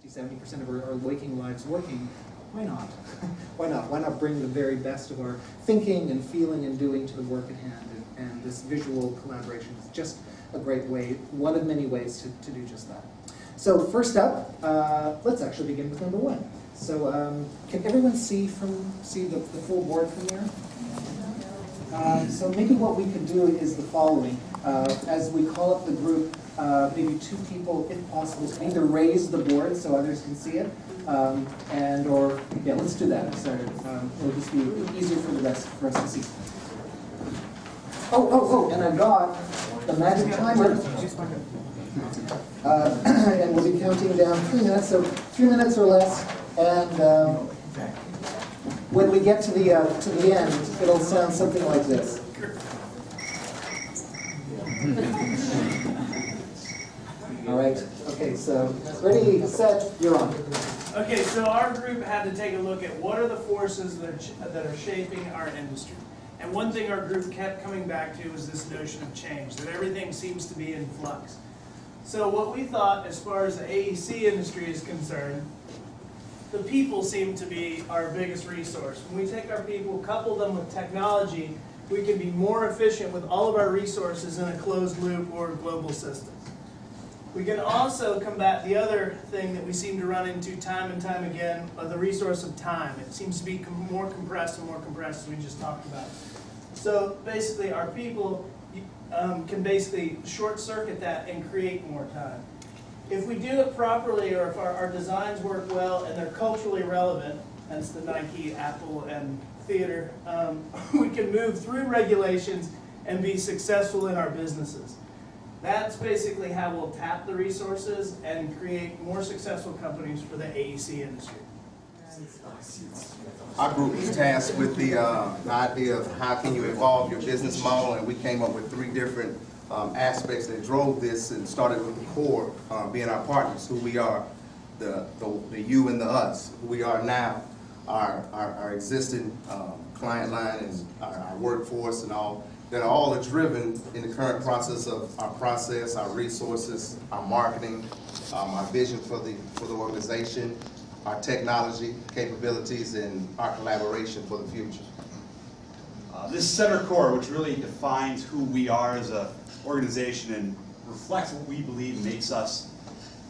60–70% of our waking lives working, why not? Why not? Why not bring the very best of our thinking and feeling and doing to the work at hand? And this visual collaboration is just a great way, one of many ways to do just that. So first up, let's actually begin with number one. So can everyone see the full board from there? So maybe what we could do is the following. As we call up the group, maybe two people, if possible, can either raise the board so others can see it, yeah, let's do that. So it'll just be easier for us to see. Oh, and I've got the magic timer. And we'll be counting down 3 minutes, so 3 minutes or less. And when we get to the end, it'll sound something like this. All right. Okay. So ready, set, you're on. Okay. So our group had to take a look at what are the forces that are shaping our industry. And one thing our group kept coming back to was this notion of change, that everything seems to be in flux. So what we thought, as far as the AEC industry is concerned, the people seem to be our biggest resource. When we take our people, couple them with technology, we can be more efficient with all of our resources in a closed loop or global system. We can also combat the other thing that we seem to run into time and time again, the resource of time. It seems to be more compressed and more compressed, as we just talked about. So basically, our people can basically short-circuit that and create more time. If we do it properly, or if our designs work well and they're culturally relevant, hence the Nike, Apple, and theater, we can move through regulations and be successful in our businesses. That's basically how we'll tap the resources and create more successful companies for the AEC industry. Our group was tasked with the idea of how can you evolve your business model, and we came up with 3 different aspects that drove this, and started with the core being our partners, who we are, the you and the us, who we are now, our existing client line and our workforce and all, that all are driven in the current process of our process, our resources, our marketing, our vision for the organization, our technology capabilities, and our collaboration for the future. This center core, which really defines who we are as an organization and reflects what we believe makes us,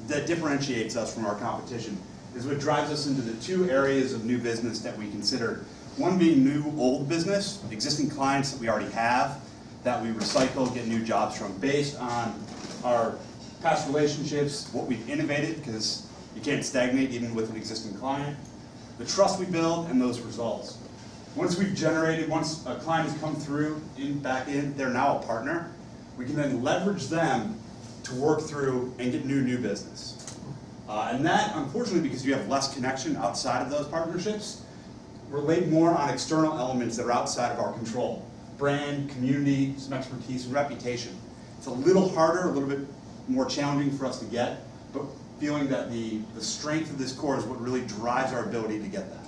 that differentiates us from our competition, is what drives us into the 2 areas of new business that we consider. One being new old business, existing clients that we already have, that we recycle, get new jobs from, based on our past relationships, what we've innovated, because you can't stagnate even with an existing client, the trust we build, and those results. Once a client has come through, back in, they're now a partner, we can then leverage them to work through and get new business. And that, unfortunately, because you have less connection outside of those partnerships, relate more on external elements that are outside of our control. Brand, community, some expertise, and reputation. It's a little harder, a little bit more challenging for us to get, but feeling that the strength of this core is what really drives our ability to get that.